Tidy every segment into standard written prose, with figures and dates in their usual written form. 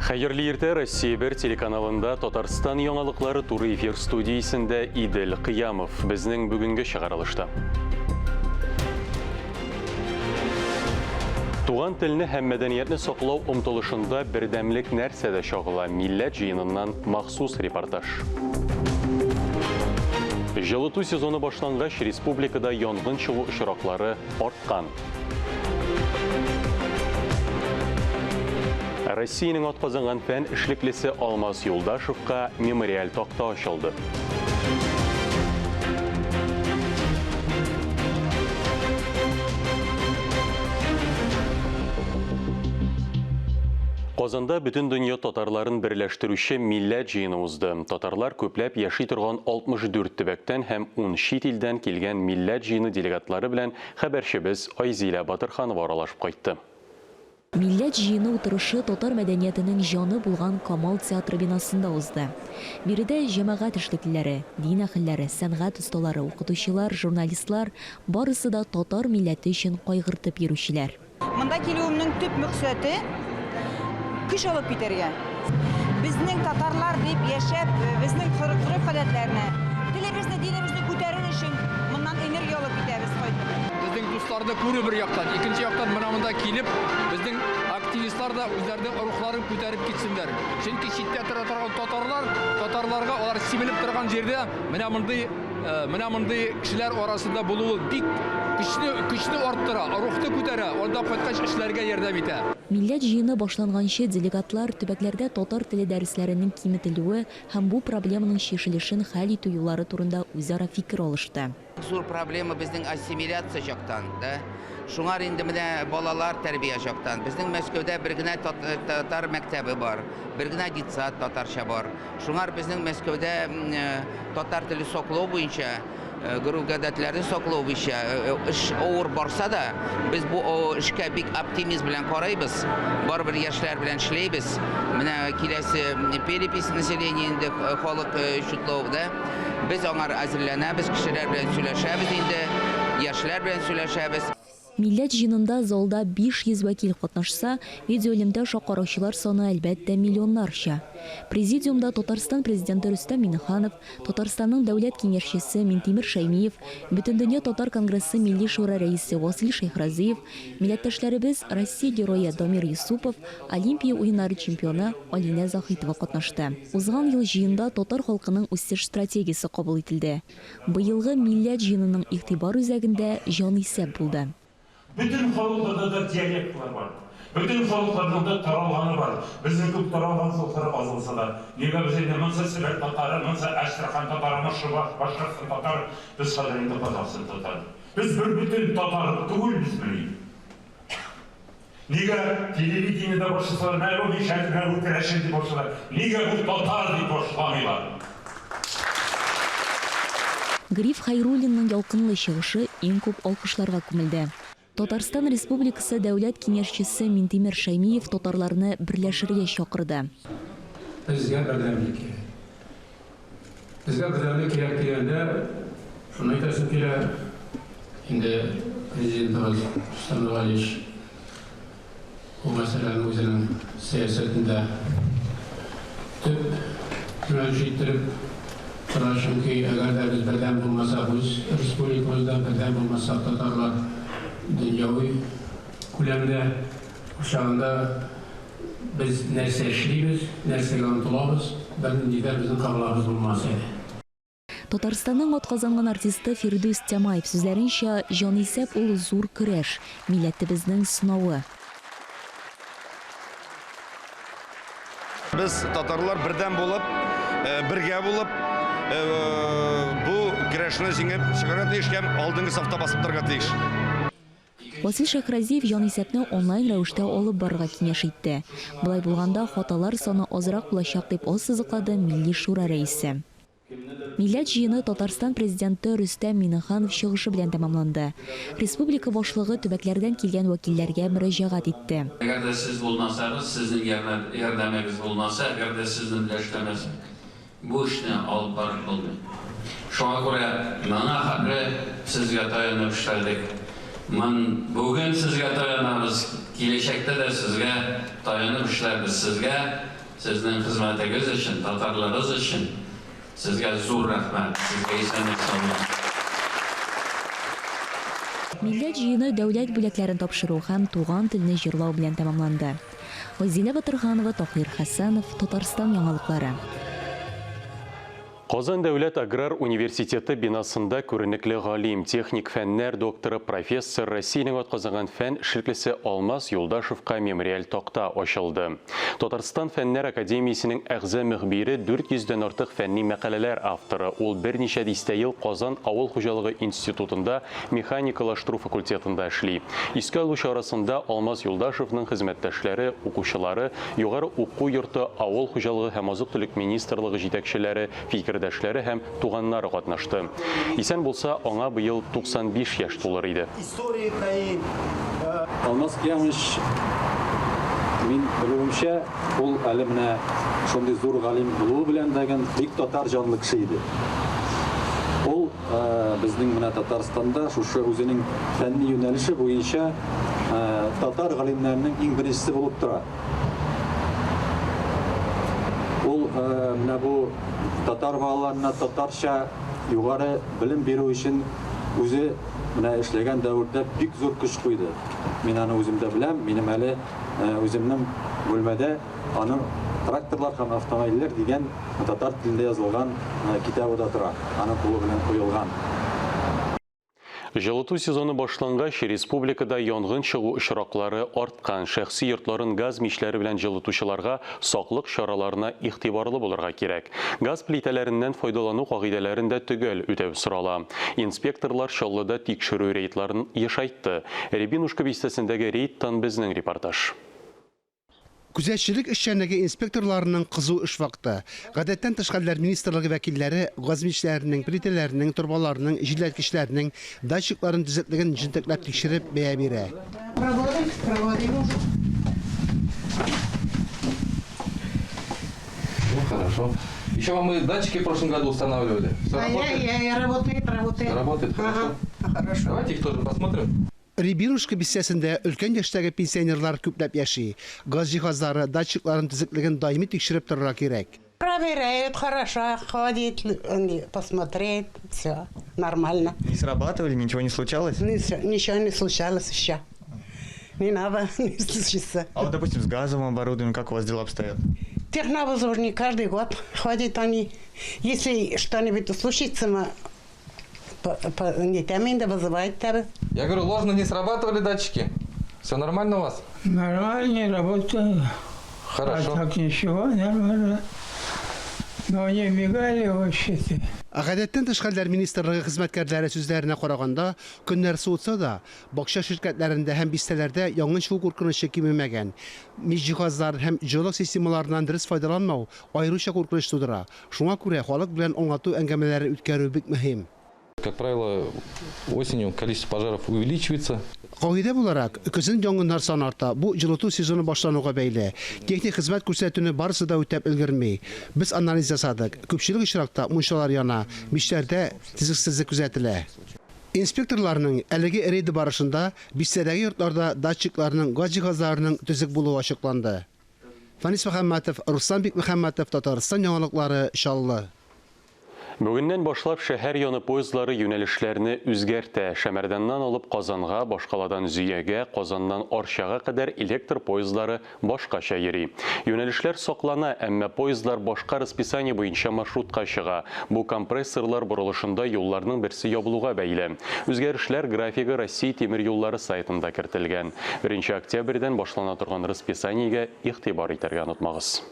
Hayırlı erте Россия 1 телеканалында Татарстан яңалыклары туры эфир студиясында Идел Кыямов безнең бүгенге чыгарылышта. Туган телне һәм мәдәниятне саклау омтылышында бердәмлек нәрсәдә чагыла милләт җыеныннан махсус репортаж. Җылыту сезоны башлангач республикада янгын чыгу очраклары арткан. Россиянең атказанган фән эшлеклесе Алмаз Юлдашевка мемориаль такта ачылды. Казанда бүтән дөнья татарларын берләштерүче милләт җыены узды. Татарлар күпләп яши торган 64 төбәктән һәм 10 чит илдән килгән милләт җыены делегатлары белән хәбәрчебез Айзилә Батырханова аралашып кайтты. Милләт җыены утырышы татар мәдәниятының җаны булган Камал театры бинасында узды. Биредә җәмәгать эшлеклеләре, дин әһелләре, сәнгать осталары, укытучылар, журналистлар барысы да татар милләте өчен кайгыртып йөрүчеләр. Монда килүемнең төп максаты көч алып китәргә. Безнең татарлар дип яшәп, безнең гореф-гадәтләрне, телебезне, динебезне күтәрү өчен моннан энергия алып китәбез кайтып. Безнең дусларны күрү бер яктан, икенче яктан монда килеп, безнең активистлар да үзләренең рухларын күтәреп китсеннәр. Чөнки читтә торган татарларга алар сибелеп торган җирдә менә мондый кешеләр арасында булуы бик көчле арттыра, рухты күтәрә, анда кайткач эшләргә ярдәм итә. Милләт җыены башланганчы делегатлар төбәкләрдә татар теле дәресләренең киметелүе һәм бу проблеманың чишелешен хәл итү юллары турында үзара фикер алышты. Зур проблема безнең ассимиляция жактан, да. Шуңар инде менә балалар тәрбия жактан. Безнең Мәскәүдә бер генә татар мәктәбе бар, бер генә детсад татарча бар. Шуңар безнең Мәскәүдә татар теле саклау буенча, гореф-гадәтләрне саклау буенча эш авыр барса да, без бу эшкә бик оптимизм белән карыйбыз. Барыбер яшьләр белән эшләйбез. Менә киләсе перепись населения инде халык шутлауда без аңар әзерләнәбез, кешеләр белән сөйләшәбез инде, яшьләр белән сөйләшәбез. Милләт җыенында залда 500 вәкил катнашса, видеоэлемдә шакыраучылар саны әлбәттә миллионнарча. Президиумда Татарстан президенты Рөстәм Миңнеханов, Татарстанның дәүләт киңәшчесе Минтимер Шәймиев, Бөтендөнья татар конгрессы милли шура рәисе Васил Шәйхразиев, милләттәшләребез Россия герое Дамир Юсупов, Олимпия уеннары чемпионы Алинә Захитова катнашты. Узган ел җыенда татар халкының үсеш стратегиясе кабул ителде. Быелгы милләт җыенының игътибар үзәгендә җанисәп булды. Bütün халыкларда да диалектлар бар. Bütün халыкларда да таралганы бар. Безнең күп таралган халыклар азылса да, нигә безнең монсы Себер татары, монсы Әштрхан татары, Башкортстан татар, без хәзер инде Казахстан татар. Без бер бүтән татар түгел без белик. Нигә телевидениедә башласалар, мәгълүм ишәтмә үтерәшен дип башлар. Нигә бу татар дип башламыйлар? Гриф Хайруллинның ялкынлы чыгышы иң күп алкышларга күмелде. Татарстан Республикасы дәүләт киңәшчесе Минтимер Шәймиев татарларны берләшергә чакырды. Безгә бердәмлек кирәк дигәндә, шуны әйтәсем килә. Инде президентыбыз Рөстәм Галиевич бу мәсьәләне үзенең сәясәтендә төп юнәлеш иттереп тора, чөнки әгәр дә без бердәм булмасак, үз республикабызда бердәм булмасак, татарлар дөньяви күләмдә ошагында без нәрсә эшлибез, нәрсәгә омтылабыз, бернинди дә безнең кабылабыз булмас иде. Татарстанның атказанган артисты Фирдүс Тямаев сүзләренчә, җанисәп ул зур көрәш, милләтебезнең сынавы. Без татарлар бердәм булып, бергә булып, бу көрәшне җиңеп чыгарга тиеш һәм алдынгы сафта басып торырга тиеш. Васил Шәйхразиев җанисәпне онлайн рәвештә алып барырга киңәш итте. Болай булганда хаталар саны азрак булачак дип ассызыклады милли шура рәисе. Милләт җыены Татарстан президенты Рөстәм Миңнеханов чыгышы белән тәмамланды. Республика башлыгы төбәкләрдән килгән вәкилләргә мөрәҗәгать итте. Әгәр дә сез булмасагыз, сезнең ярдәмегез булмаса, әгәр дә сезне беләштермәсәк, бу эшне алып барып булмый. Шуңа күрә моңа хәтле сезгә таянып эшләдек. Мен бүген сезгә таянабыз, киләчәктә дә сезгә таянып эшләрбез. Сезнең хезмәтегез өчен, татарларыбыз өчен сезгә зур рәхмәт. Сезгә исәнлек саулык. Милләт җыены дәүләт бүләкләрен тапшыру һәм туган телне җырлау белән тәмамланды. Вазилә Батырханова, Тахир Хәсәнов, Татарстан яңалыклары. Казан дәүләт аграр университеты бинасында күренекле галим, техник фәннәр докторы, профессор, Россиянең атказанган фән эшлеклесе Алмаз Юлдашевка мемориаль такта ачылды. Татарстан фәннәр академиясенең әгъза мөхбире 400-дән артык фәнни мәкаләләр авторы. Ул берничә дистә ел Казан авыл хуҗалыгы институтында механикалаштыру факультетында эшли. Искә алу чарасында Алмаз Юлдашевның хезмәттәшләре, укучылары, югары уку йорты, авыл хуҗалыгы һәм азык-төлек министрлыгы җитәкчеләре, фикердәшләре һәм туганнары катнашты. Исән булса, аңа быел 95 яшь тулыр иде. Алмаз Киямыш, мин белүемчә, ул әле менә шундый зур галим булуы белән дәгән бик татар җанлы кеше иде. Ул безнең менә Татарстанда шушы үзенең фәнни юнәлеше буенча татар галимнәренең иң беренчесе булып тора. Ул менә бу татар балаларына татарча югары белем бирү өчен үзе менә эшләгән дәврдә бик зур көч куйды. Мин аны үземдә беләм, минем әле үземнең бүлмәдә аның тракторлар һәм автомобильләр дигән татар телендә язылган китабы да тора. Аның кулы белән куелган. Жылыту сезоны башлангач, республикада янгын чыгу очраклары арткан. Шәхси йортларын газ мичләре белән жылытучыларга саклык чараларына игътибарлы булырга кирәк. Газ плитәләреннән файдалану кагыйдәләрендә төгәл үтәү сорала. Инспекторлар Чаллыда тикшерү рейдларын ешайтты. Рябинушка бистәсендәге рейдтан безнең репортаж. Күзәтчелек эшчәнлеге инспекторларының кызу эш вакыты. Гадәттән тыш хәлләр министрлыгы вәкилләре газ мичләренең, плитәләренең, турбаларының, җиләткечләренең датчикларын төзеклеген җентекләп тикшереп бәя бирә. Хорошо. Еще вам мы датчики в прошлом году устанавливали. Все работает? Работает. Работает, хорошо. Хорошо. Давайте их тоже посмотрим. Рябинушка бистәсендә өлкән яшьтәге пенсионерлар күпләп яши. Газ җиһазлары, датчикларын төзеклеген даими тикшереп торырга кирәк. Проверяют, хорошо, ходит, посмотреть, все нормально. Не срабатывали, ничего не случалось? Ничего не случалось еще. Не надо, не случится. А вот, допустим, с газовым оборудованием, как у вас дела обстоят? Технобозор не каждый год ходят они. Если что-нибудь случится, мы не тем вызывают тебя. Я говорю, ложно не срабатывали датчики? Все нормально у вас? Нормально, работаю. Хорошо. А так ничего, нормально. Но они мигали вообще-то. Гадәттән тыш хәлләр министрлыгы хезмәткәрләре сүзләренә караганда, көннәр суытса да, бакча ширкәтләрендә һәм бистәләрдә янгын чыгу куркынычы кимемәгән. Мич җиһазлар һәм җылылык системаларыннан дөрес файдаланмау аеруча куркыныч тудыра. Шуңа күрә халык белән аңлату әңгәмәләре үткәрү бик мөһим. Как правило, осенью количество пожаров увеличивается. Кагыйдә буларак, көзен янгыннар саны арта. Бу җылыту сезоны башлануга бәйле. Техник хезмәт күрсәтүне барысы да үтәп өлгерми. Без анализ ясадык. Күпчелек очракта мунчалар яна, мичләрдә тизексезлек күзәтелә. Инспекторларның әлеге рейды барышында бистәдәге йортларда датчикларның, газ җиһазларының төзек булуы ачыкланды. Фанис Мөхәммәтов, Руслан Бикмөхәммәтов, Татарстан яңалыклары, Чаллы. Бүгеннән башлап шәһәр яны поездлары юнәлешләрне үзгәртә. Шәмәрдәннән алып Казанга, Башкаладан Зөягә, Казаннан Арчага кадәр электр поездлары башкача йөри. Юнәлешләр саклана, әмма поездлар башка расписание буенча маршрутка чыга. Бу компрессорлар бурылышында юлларның берсе ябылуга бәйле. Үзгәрешләр графигы Россия тимер юллары сайтында кертелгән. 1 октябрьдән башлана торган расписаниегә игътибар итәргә онытмагыз.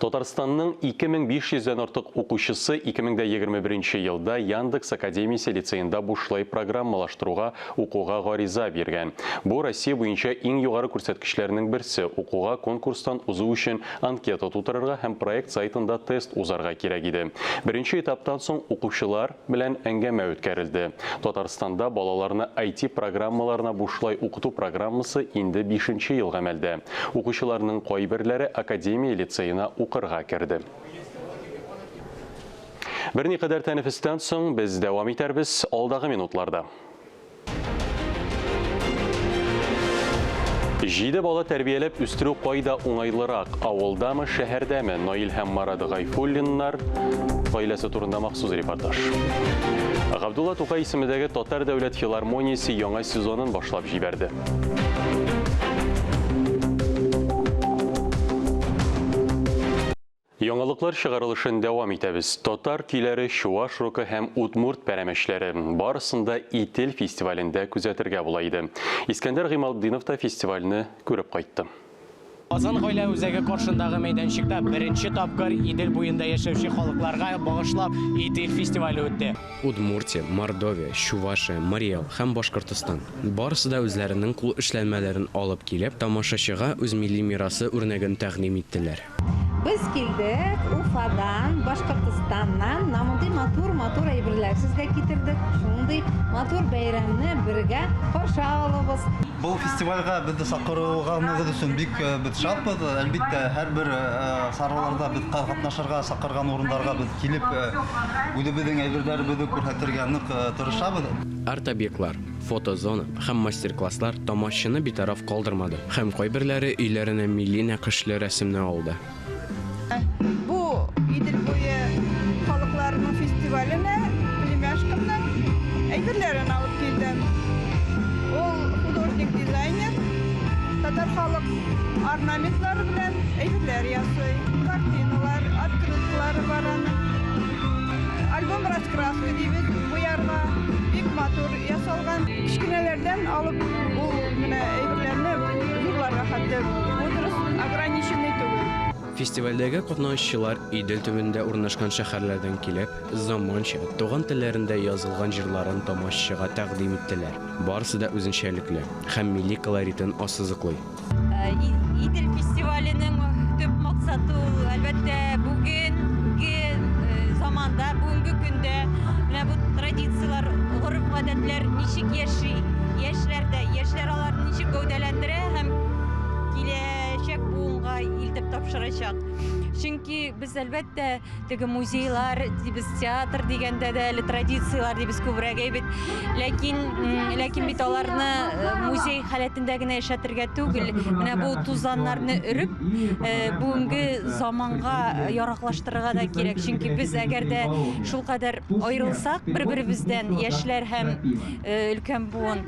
Татарстанның 2500-дән артык укучысы 2021 елда Яндекс Академиясе лицейында бушлай программалаштыруга укуга гариза биргән. Бу Россия буенча иң югары күрсәткечләрнең берсе. Укуга конкурстан узу өчен анкета тутырырга һәм проект сайтында тест узарга кирәк иде. Беренче этаптан соң укучылар белән әңгәмә үткәрелде. Татарстанда балаларны IT программаларына бушлай укыту программасы инде 5нче ел гамәлдә. Укучыларның кайберләре академия лицейына укырга керде. Берникадәр тәнәфестән соң без дәвам итәрбез алдагы минутларда. 7 бала тәрбияләп үстерү кайда уңайлырак, авылдамы, шәһәрдәме? Наил һәм Марат Гайфуллиннар гаиләсе турында махсус репортаж. Габдулла Тукай исемендәге Татар дәүләт филармониясе яңа сезонын башлап җибәрде. Яңалыклар чыгарылышын дәвам итәбез. Татар көйләре, Чуваш рокы һәм Удмурт пәрәмәчләре барысында Ител фестивалендә күзәтергә була иде. Искәндәр Гыймалтдинов та фестивальне күреп кайтты. Казан гаилә үзәге каршындагы мәйданчыкта беренче тапкыр Идел буенда яшәүче халыкларга багышлап Идел фестивале үтте. Удмуртия, Мордовия, Чувашия, Марий Эл һәм Башкортстан барысы да үзләренең кул эшләнмәләрен алып килеп, тамашачыга үз милли мирасы үрнәген тәкъдим иттеләр. Biz келдек Уфадан, Башкортстаннан намындай матур әйберләр сезгә китердек. Шундый матур бәйрәмне бергә каршы алабыз. Бұл фестивальгә безне сакыруганныгыз өчен бик бит шатбыз. Әлбәттә, һәрбер сараларда без катнашырга сакырган урыннарга без килеп, үзебезнең әйберләребезне күрсәтергә нык тырышабыз. Арт-объектлар, фотозона һәм мастер-класслар тамашачыны битараф калдырмады. Һәм кайберләре өйләренә милли нәкышле рәсемне алды. Bu İdil boyu халыкларның фестиваленә племяшкамның әйберләрен алып килдем. Ул художник-дизайнер, татар халык орнаментлары белән әйберләр ясый. Картиналар, открыткалар бар аның. Альбом раскраска дибез, буярга бик матур ясалган. Кичкенәләрдән алып ул менә әйберләрне зурларга хәтта дөрес ограниченный түгел. Фестивальдәге катнашучылар Идел төбендә урнашкан шәһәрләрдән килеп, заманча, туган телләрендә язылган җырларын тамашачыга тәкъдим иттеләр. Барысы да үзенчәлекле һәм милли колоритын ассызыклый. Идел фестиваленең төп максаты әлбәттә бүгенге заманда, бүгенге көндә менә бу традициялар, гореф-гадәтләр ничек яши, яшьләр аларны ничек гәүдәләндерә һәм киләчәк буынга илтеп тапшырачак. Чөнки без әлбәттә теге музейлар, дибез театр дигәндә дә әле традициялар дибез күбрәк әйбит. Ләкин бит аларны музей халәтендә генә яшәтергә түгел, менә бу тузаннарны өреп, бүгенге заманга яраклаштырырга да кирәк. Чөнки без әгәр дә шулкадәр аерылсак бер-беребездән, яшьләр һәм өлкән буын,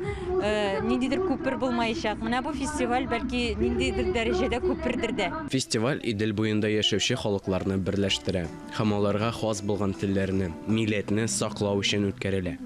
ниндидер күпер булмаячак. Менә бу фестиваль бәлки ниндидер дәрәҗәдә күпердер дә. Фестиваль Идел буенда яшәүче халыкларны берләштерә һәм аларга хас булган телләрне, милләтне саклау өчен үткәрелә.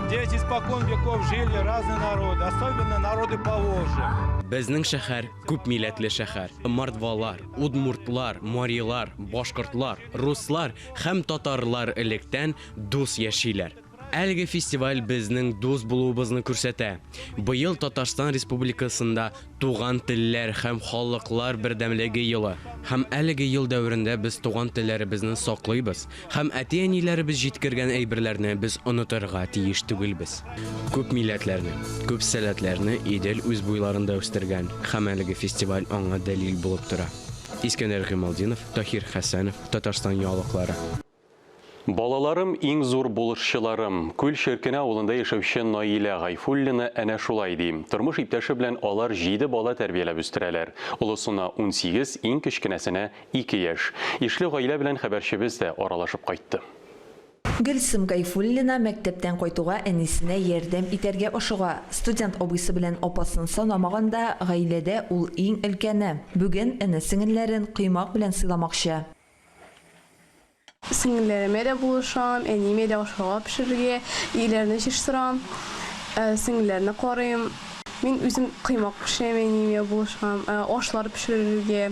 Здесь испокон веков жили разные народы, особенно народы Поволжья. Безнең шәһәр күп милләтле шәһәр. Мордвалар, удмуртлар, марилар, башкортлар, руслар һәм татарлар электән дус яшиләр. Әлеге фестиваль безнең дус булуыбызны күрсәтә. Быел Татарстан Республикасында туган телләр һәм халыклар бердәмлеге елы. Һәм әлеге ел дәверендә без туган телләребезне саклыйбыз һәм әти-әниләребез җиткергән әйберләрне без онытырга тиеш түгелбез. Күп милләтләрне, күп сәләтләрне Идел үз буйларында үстергән һәм әлеге фестиваль аңа дәлил булып тора. Искәндәр Гыймалтдинов, Таһир Хәсәнов, Татарстан яулыклары. Балаларым иң зур булышчыларым. Күл Шеркенә авылында яшәүче Наилә Гайфуллина әнә шулай ди. Тормыш иптәше белән алар 7 бала тәрбияләп үстерәләр. Улысына 18, иң кечкенәсенә 2 яшь. Ишле гаилә белән хәбәрчебез дә аралашып кайтты. Гөлсем Гайфуллина мәктәптән кайтуга әнисенә ярдәм итәргә ашыга. Студент абыйсы белән апасын санамаганда, гаиләдә ул иң өлкәне. Бүген әнә-сеңелләрен коймак белән сыйламакчы. Сіңлеріме де buluşam, әнеме де ашыға пішірге, ийлеріне шештірам, сіңлеріне қарайым. Мен өзім қимақ пішірем, әнеме buluşam, ашлар пішірге,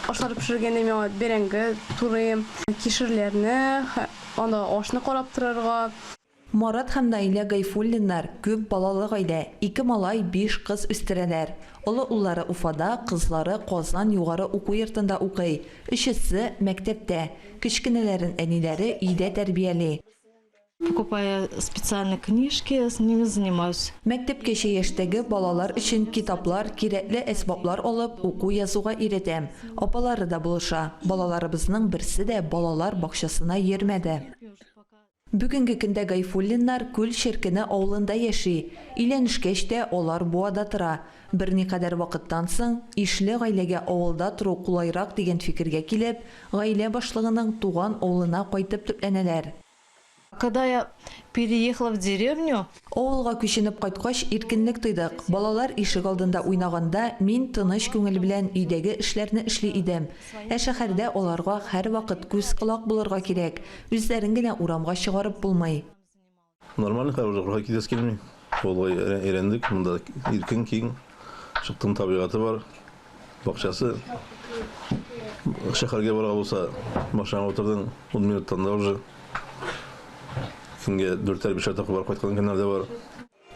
ашлар пішіргенде мен беренгі тұрайым, кешірлеріне, анда ашны қарап тұрарға. Марат һәм Наилә Гайфуллиннар күп балалы гаилә, 2 малай, 5 кыз үстерәләр. Олы уллары Уфада, кызлары Казан югары уку йортында укый. Өчесе мәктәптә. Кечкенәләрен әниләре өйдә тәрбияли. Покупая специальные книжки, с ними занимаюсь. Мәктәпкәчә яшьтәге балалар өчен китаплар, кирәкле әсбаплар алып, уку язуга өйрәтәм. Апалары да булыша. Балаларыбызның берсе дә балалар бакчасына йөрмәде. Бүгінгі күнде Гайфуллиннар күл шеркені ауылында яши. Иленішкеш те олар буада тұра. Бірнеқадар вақыттан соң, ишлі ғайлеге ауылда тұру құлайрақ деген фикірге келіп, ғайле башлығының туған ауылына қайтып түпләнелер. Когда я переехала в деревню, Ауылға күшеніп қайткаш иркінлік тойдық. Балалар ишік алдында уйнағанда мин тыныш көңіл белән үйдәге эшләрне эшли идем. Шәһәрдә оларга һәр вакыт күз кылак булырга кирәк. Үзләрен генә урамга чыгарып булмый. Нормально хәзер китәс килми. Олай эрендик, монда иркен киң, чыктым табигаты бар. Бакчасы. Шәһәргә барга булса, машина утырдың, 10 минуттан да уже. Көнгә 4-5 атак бар, кайткан көннәрдә бар.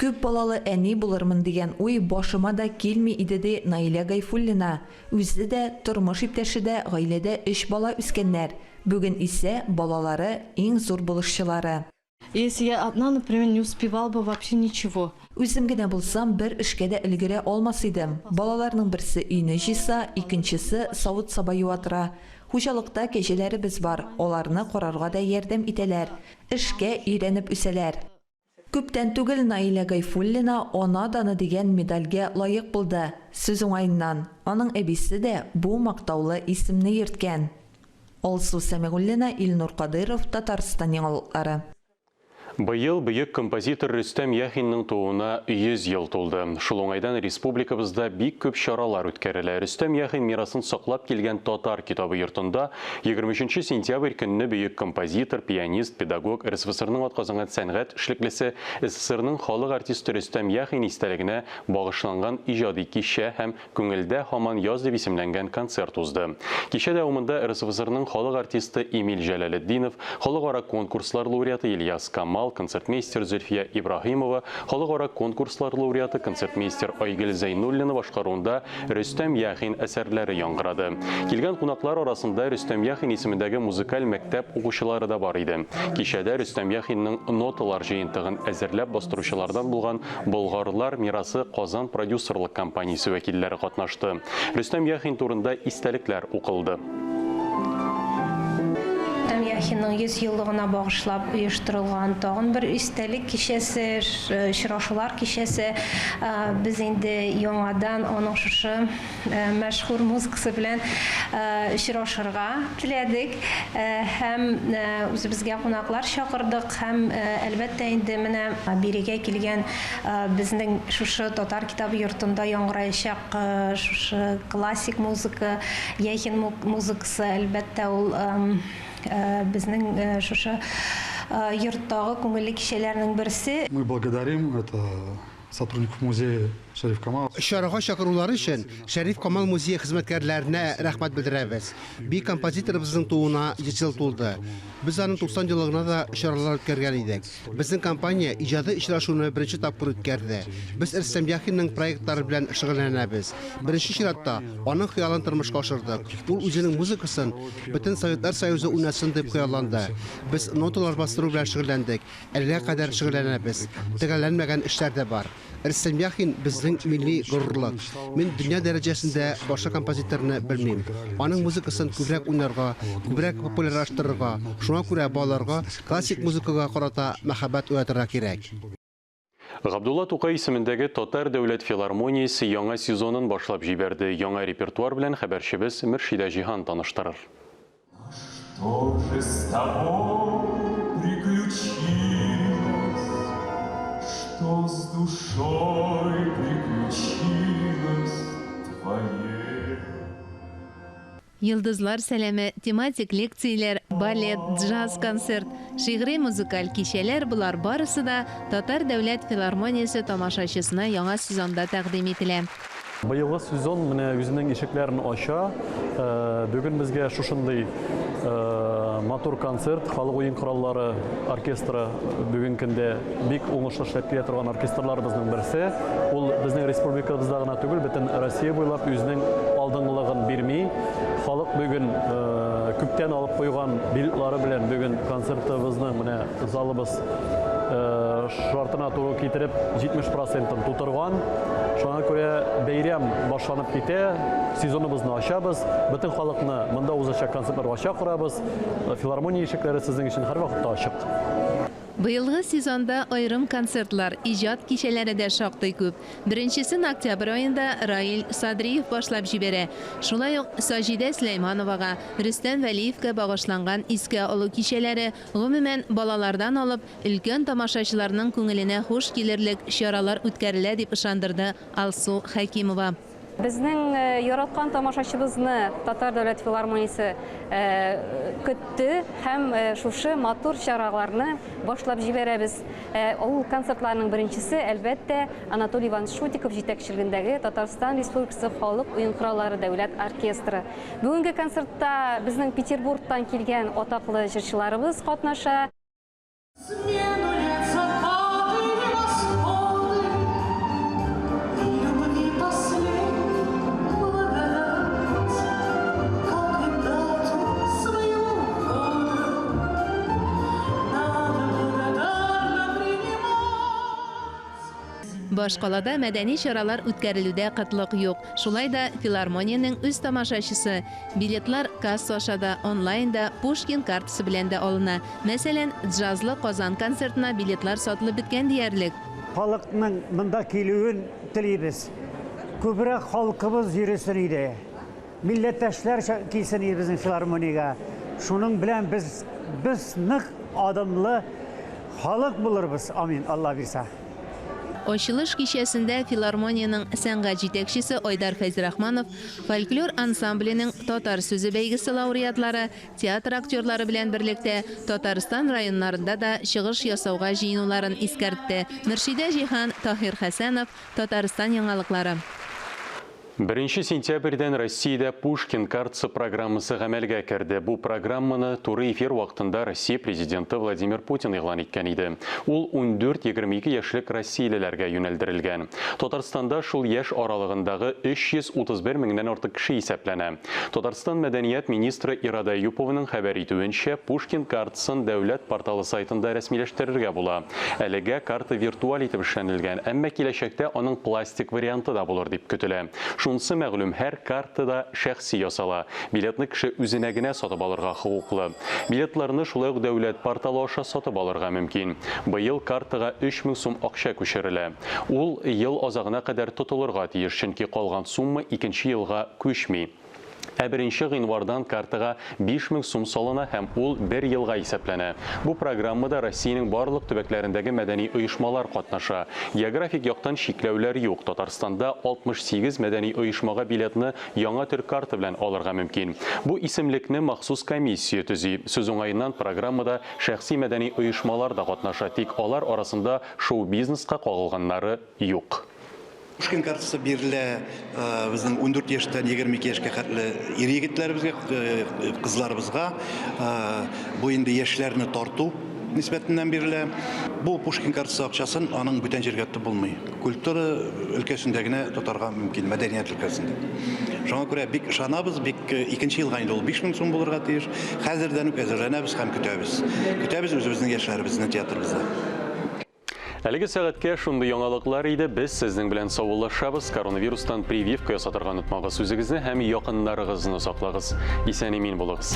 Күп балалы әни булырмын дигән уй башыма да килми иде ди Наиля Гайфуллина. Үзе дә, тормыш иптәше дә гаиләдә 3 бала үскәннәр. Бүген исә балалары иң зур булышчылары. если я одна, например, не успевала бы вообще ничего. Үзем генә булсам, бер эшкә дә өлгерә алмас идем. Балаларның берсе өйне җыйса, икенчесе савыт саба юатыра. Хуҗалыкта кәҗәләребез бар, аларны карарга да ярдәм итәләр. Эшкә өйрәнеп үсәләр. Күптән түгел Наиля Гайфуллина ана даны дигән медальгә лаек булды. Сүз уңайыннан. Аның әбисе дә бу мактаулы исемне йөрткән. Алсу Сәмигуллина, Илнур Кадыров, Татарстан яңалыклары. Быйыл бөек композитор Рөстәм Яхинның тууына 100 ел тулды. Шул уңайдан республикабызда бик күп чаралар үткәрелә. Рөстәм Яхин мирасын саклап килгән татар китабы йортында 23 сентябрь көнне бөек композитор, пианист, педагог, РСФСРның атказанган сәнгать эшлеклесе, СССРның халык артисты Рөстәм Яхин истәлегенә багышланган иҗади кичә һәм күңелдә һаман яз дип исемләнгән концерт узды. Кичә дәвамында РСФСРның халык артисты Эмиль Җәләлетдинов, халыкара конкурслар лауреаты Ильяс Камал, концертмейстер Зөлфия Ибрахимова, халыкара конкурслар лауреаты концертмейстер Айгөл Зайнуллина башкаруында Рөстәм Яхин әсәрләре яңгырады. Килгән кунаклар арасында Рөстәм Яхин исемендәге музыкаль мәктәп укучылары да бар иде. Кичәдә Рөстәм Яхинның ноталар җыентыгын әзерләп бастыручылардан булган Болгарлар мирасы Казан продюсерлык компаниясе вәкилләре катнашты. Рөстәм Яхин турында истәлекләр укылды. Яхинның 100 еллыгына багышлап оештырылган тагын бер истәлек кичәсе, очрашулар кичәсе. Без инде яңадан аның шушы мәшһүр музыкасы белән очрашырга теләдек. Һәм үзебезгә кунаклар чакырдык һәм әлбәттә инде менә бирегә килгән безнең шушы татар китабы йортында яңгыраячак шушы классик музыка, Яхин музыкасы әлбәттә ул безнең шушы йорттагы күңелле кичәләрнең берсе. Мы благодарим сотрудников музея Шәриф Камал. Шарага чакырулары өчен Шәриф Камал музее хезмәткәрләренә рәхмәт белдерәбез. Бик композиторыбызның тууына 100 ел тулды. Без аның 90 еллыгына да чаралар үткәргән идек. Безнең компания иҗади очрашуны беренче тапкыр үткәрде. Без Рөстәм Яхинның проектлары белән шөгыльләнәбез. Беренче чиратта аның хыялын тормышка ашырдык. Ул үзенең музыкасын бөтен Советлар Союзы уйнасын дип хыялланды. Без ноталар бастыру белән шөгыльләндек. Әлегә кадәр шөгыльләнәбез. Төгәлләнмәгән эшләр дә бар. Рөстәм Яхин безнең милли горурлык. Мин дөнья дәрәҗәсендә башка композиторны белмим. Аның музыкасын күбрәк уйнарга, күбрәк популярлаштырырга, шуңа күрә балаларга классик музыкага карата мәхәббәт уятырга кирәк. Габдулла Тукай исемендәге Татар дәүләт филармониясе яңа сезонын башлап җибәрде. Яңа репертуар белән хәбәрчебез Мөршидә Җиһан таныштырыр. Что с душой приключилось твоей? Йылдызлар сәләме, тематик лекцияләр, балет, джаз концерт, шигъри музыкаль кичәләр булар барысы да Татар дәүләт филармониясе тамашачысына яңа сезонда тәкъдим ителә. Быелгы сезон менә үзенең ишекләрен ача. Бүген безгә шушындый матур концерт, халык уен кораллары оркестры бүген көндә бик уңышлы эшләп килә торган оркестрларыбызның берсе. Ул безнең республикабызда гына түгел, бөтен Россия буйлап үзенең алдыңгылыгын бирми. Халык бүген күптән алып куйган билетлары белән бүген концертыбызны менә залыбыз шартына туры китереп 70%-ын тутырган. Шуңа күрә бәйрәм башланып китә, сезоныбызны ачабыз, бөтен халыкны монда узачак концертларга чакырабыз. Филармония ишекләре сезнең өчен һәрвакытта ачык. Быелгы сезонда айрым концертлар, иҗат кичәләре дә шактый күп. Беренчесен октябрь аенда Раил Садриев башлап җибәрә. Шулай ук Саҗидә Сөләймановага, Рөстәм Вәлиевкә багышланган искә алу кичәләре, гомумән балалардан алып, өлкән тамашачыларның күңеленә хуш килерлек чаралар үткәрелә дип ышандырды Алсу Хәкимова. Безнең яраткан тамашачыбызны Татар дәүләт филармониясе көтте һәм шушы матур чараларны башлап җибәрәбез. Ул концертларның беренчесе әлбәттә Анатолий Иванович Шутиков җитәкчелегендәге Татарстан Республикасы халык уен кораллары дәүләт оркестры. Бүгенге концертта безнең Петербургтан килгән атаклы җырчыларыбыз катнаша. Башкалада мәдәни чаралар үткәрелүдә кытлык юк. Шулай да филармониянең үз тамашачысы. Билетлар касса ашада, онлайнда, Пушкин картасы белән дә алына. Мәсәлән, джазлы Казан концертына билетлар сатылып биткән диярлек. Халыкның монда килүен телибез. Күбрәк халкыбыз йөресен иде. Милләттәшләр килсен иде безнең филармониягә. Шуның белән без нык адымлы халык булырбыз. Амин, Алла бирсә. Ачылыш кичәсендә филармониянең сәнгать җитәкчесе Айдар Фәйзрахманов фольклор ансамбленең татар сүзе бәйгесе лауреатлары, театр актерлары белән берлектә Татарстан районнарында да чыгыш ясауга җыенуларын искәртте. Мөршидә Җиһан, Таһир Хәсәнов, Татарстан яңалыклары. 1 сентябрьдән Россиядә Пушкин картасы программасы гамәлгә керде. Бу программаны туры эфир вакытында Россия президенты Владимир Путин игълан иткән иде. Ул 14-22 яшьлек россиялеләргә юнәлдерелгән. Татарстанда шул яшь аралыгындагы 331 меңнән артык кеше исәпләнә. Татарстан мәдәният министры Ирада Юпованың хәбәр итүенчә, Пушкин картасын дәүләт порталы сайтында рәсмиләштерергә була. Әлегә карта виртуаль итеп эшләнелгән, әмма киләчәктә аның пластик варианты да булыр дип көтелә. Шунсы мәгълүм, һәр картада шәхси ясала. Билетны кеше үзенә генә сатып алырга хокуклы. Билетларны шулай ук дәүләт порталы аша сатып алырга мөмкин. Быел картага 3000 сум акча күчерелә. Ул ел азагына кадәр тотылырга тиеш, чөнки калган сумма 2нче елга күчми. 1 гыйнвардан картага 5000 сум салына һәм ул 1 елга исәпләнә. Бу программада Россиянең барлык төбәкләрендәге мәдәни оешмалар катнаша. Географик яктан шикләүләр юк. Татарстанда 68 мәдәни оешмага билетны яңа төр карта белән алырга мөмкин. Бу исемлекне махсус комиссия төзи. Сүз уңаеннан программада шәхси мәдәни оешмалар да катнаша, тик алар арасында шоу-бизнеска кагылганнары юк. Пушкин картасы бирелә безнең 14 яшьтән 22 яшькә хәтле ир-егетләребезгә, кызларыбызга. Бу инде яшьләрне тарту нисбәтеннән бирелә. Бу Пушкин картасы акчасын аның бүтән җиргә тотып булмый. Культура өлкәсендә генә тотарга мөмкин, мәдәният өлкәсендә. Шуңа күрә бик ышанабыз, бик 2нче елга инде ул 5000 сум булырга тиеш. Хәзердән үк әзерләнәбез һәм көтәбез. Көтәбез үзебезнең яшьләребезне театрыбызда. Әлеге сәгатькә шундый яңалыклар иде. Без сезнең белән саулашабыз. Коронавирустан прививка ясатырга онытмагыз. Үзегезне һәм якыннарыгызны саклагыз. Исән-имин булыгыз.